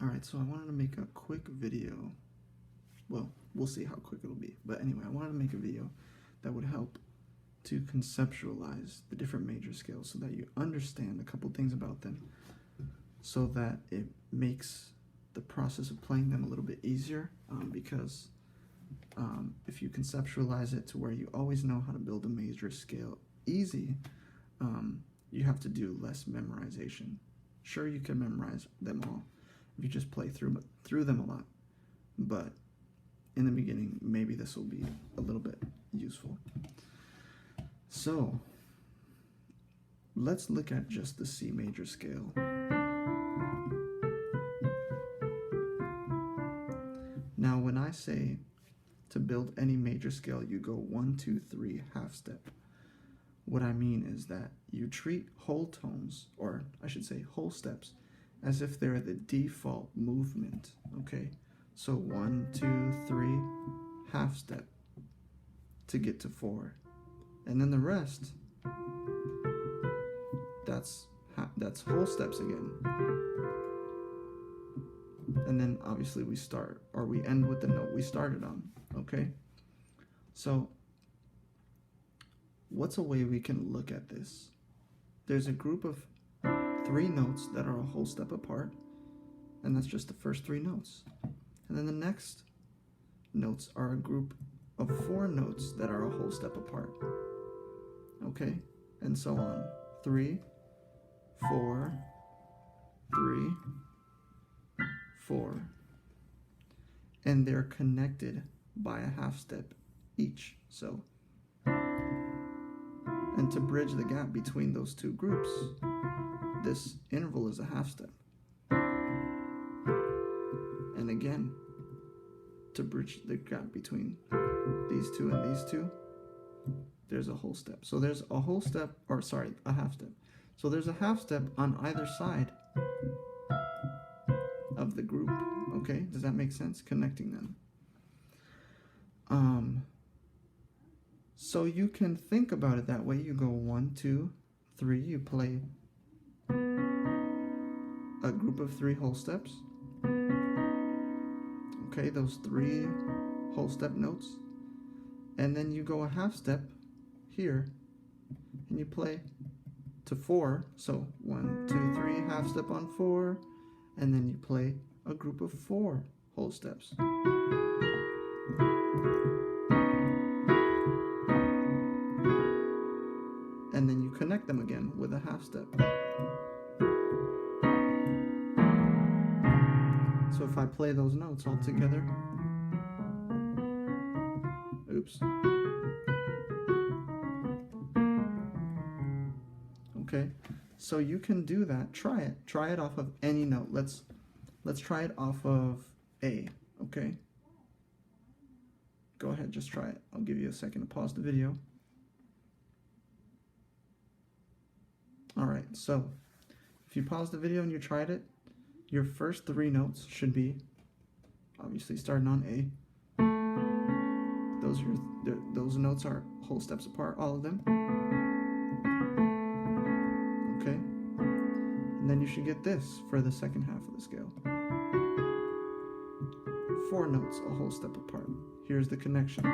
Alright, so I wanted to make a quick video. Well, we'll see how quick it'll be. But anyway, I wanted to make a video that would help to conceptualize the different major scales so that you understand a couple things about them, so that it makes the process of playing them a little bit easier, because if you conceptualize it to where you always know how to build a major scale easy, you have to do less memorization. Sure, you can memorize them all if you just play through them a lot, but in the beginning, maybe this will be a little bit useful. So let's look at just the C major scale. Now, when I say to build any major scale, you go 1, 2, 3 half step. What I mean is that you treat whole tones, or I should say whole steps, as if they're the default movement, okay? So 1, 2, 3 half step to get to 4. And then the rest, that's whole steps again. And then obviously we start, or we end with the note we started on, okay? So what's a way we can look at this? There's a group of 3 notes that are a whole step apart, and that's just the first 3 notes. And then the next notes are a group of 4 notes that are a whole step apart, okay? And so on. 3, 4, 3, 4. And they're connected by a half step each. So, and to bridge the gap between those 2 groups, this interval is a half step. And again, to bridge the gap between these 2 and these 2, there's a whole step. So there's a whole step, or sorry, a half step. So there's a half step on either side of the group, okay? Does that make sense? Connecting them. So you can think about it that way. You go 1, 2, 3, you play a group of 3 whole steps. Okay, those 3 whole step notes. And then you go a half step here, and you play to 4. So 1, 2, 3, half step on 4, and then you play a group of 4 whole steps. And then you connect them again with a half step. So if I play those notes all together, oops. Okay, so you can do that. Try it. Try it off of any note. Let's try it off of A, okay? Go ahead, just try it. I'll give you a second to pause the video. Alright, so if you pause the video and you tried it, your first 3 notes should be obviously starting on A. Those notes are whole steps apart, all of them. Okay? And then you should get this for the second half of the scale. 4 notes a whole step apart. Here's the connection.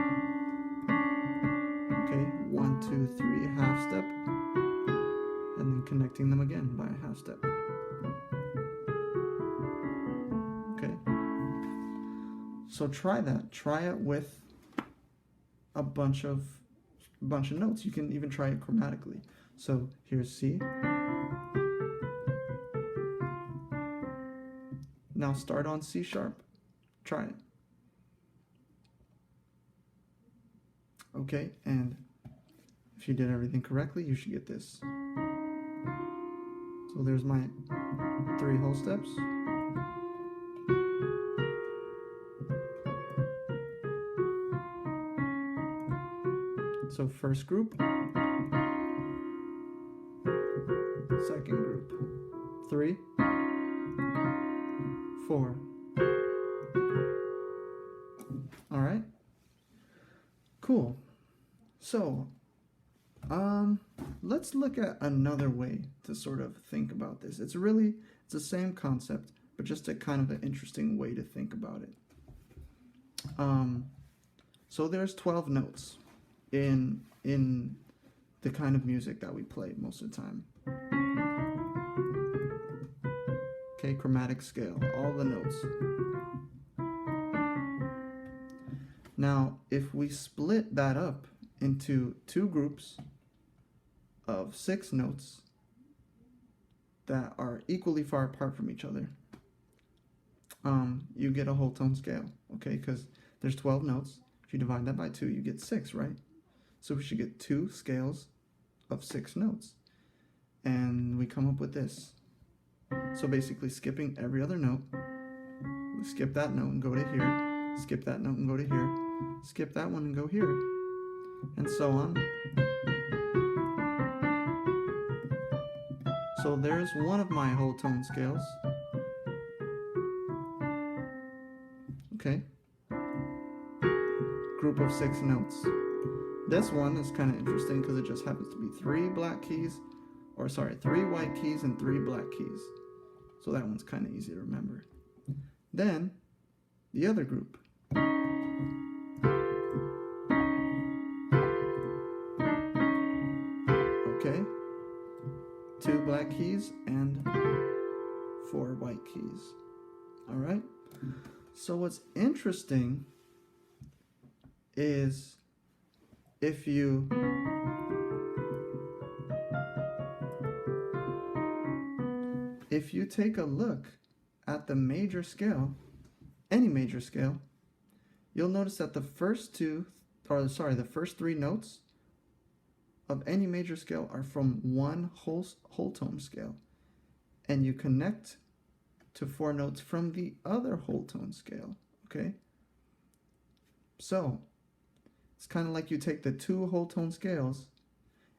Okay, 1, 2, 3 half step, and then connecting them again by a half step. Okay, so try that. Try it with a bunch of notes. You can even try it chromatically. So here's C. Now start on C sharp. Try it. Okay, and if you did everything correctly, you should get this. So there's my 3 whole steps. So first group, second group, 3, 4. All right, cool. So let's look at another way to sort of think about this. It's the same concept, but just a kind of an interesting way to think about it. So there's 12 notes in the kind of music that we play most of the time. Okay, chromatic scale, all the notes. Now, if we split that up into two groups of 6 notes that are equally far apart from each other, you get a whole tone scale, okay? Because there's 12 notes. If you divide that by 2, you get 6, right? So we should get 2 scales of 6 notes. And we come up with this. So basically skipping every other note, we skip that note and go to here, skip that note and go to here, skip that one and go here, and so on. So there's one of my whole tone scales. Okay. Group of 6 notes. This one is kind of interesting because it just happens to be 3 white keys and 3 black keys. So that one's kind of easy to remember. Then, the other group. Okay. 2 black keys and 4 white keys. All right. So what's interesting is if you take a look at the major scale, any major scale, you'll notice that the first 3 notes of any major scale are from one whole tone scale, and you connect to 4 notes from the other whole tone scale, okay? So it's kind of like you take the 2 whole tone scales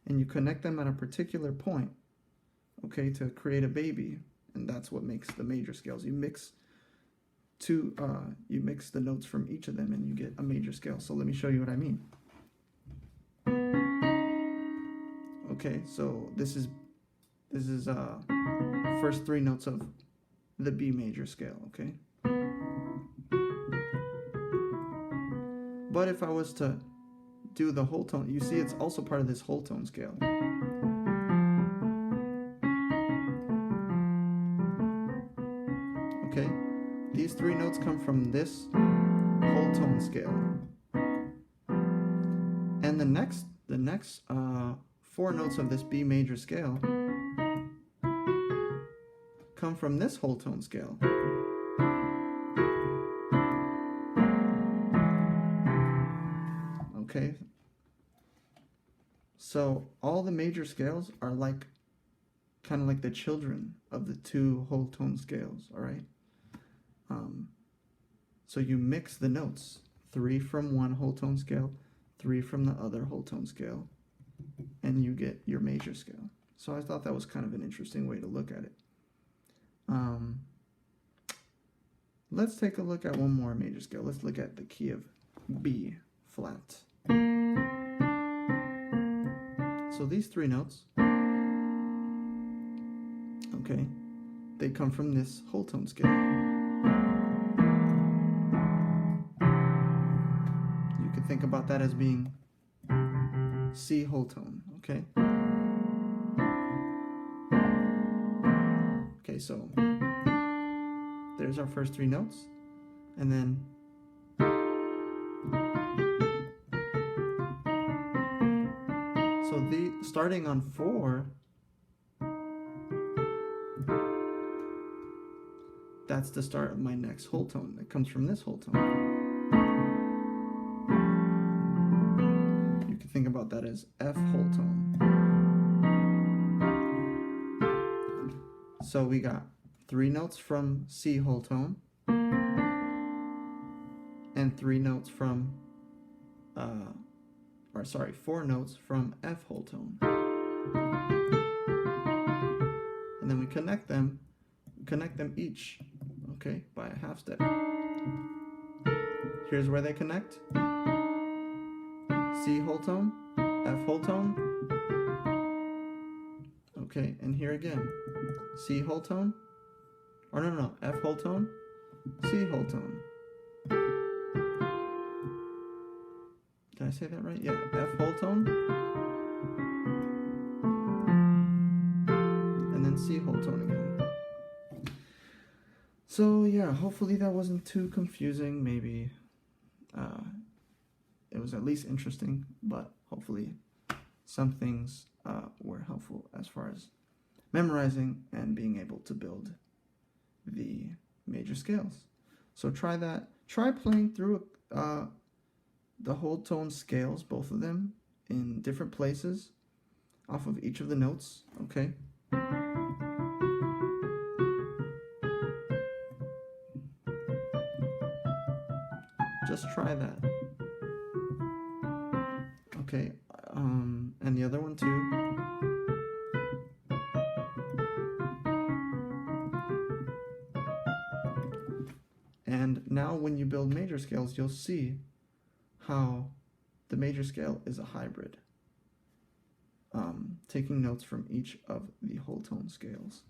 and you connect them at a particular point, okay, to create a baby, and that's what makes the major scales. You mix the notes from each of them and you get a major scale. So let me show you what I mean. Okay, so this is first 3 notes of the B major scale, okay? But if I was to do the whole tone, you see it's also part of this whole tone scale. Okay? These 3 notes come from this whole tone scale. And the next 4 notes of this B major scale come from this whole tone scale. Okay, so all the major scales are like kind of like the children of the 2 whole tone scales, all right? So you mix the notes, 3 from one whole tone scale, 3 from the other whole tone scale, and you get your major scale. So I thought that was kind of an interesting way to look at it. Let's take a look at one more major scale. Let's look at the key of B flat. So these 3 notes, okay, they come from this whole tone scale. You could think about that as being C whole tone, okay? Okay, so there's our first 3 notes, and then starting on 4, that's the start of my next whole tone. That comes from this whole tone. You can think about that as F whole tone. So we got 3 notes from C whole tone and 3 notes from 4 notes from F whole tone. And then we connect them each, okay, by a half step. Here's where they connect. C whole tone, F whole tone. Okay, and here again, C whole tone, Or no, F whole tone, C whole tone. Did I say that right? Yeah, F whole tone, and then C whole tone again. So yeah, hopefully that wasn't too confusing. Maybe it was at least interesting, but hopefully some things were helpful as far as memorizing and being able to build the major scales. So try that. Try playing through the whole tone scales, both of them, in different places off of each of the notes, okay? Just try that. Okay, and the other one too. And now when you build major scales, you'll see how the major scale is a hybrid, taking notes from each of the whole tone scales.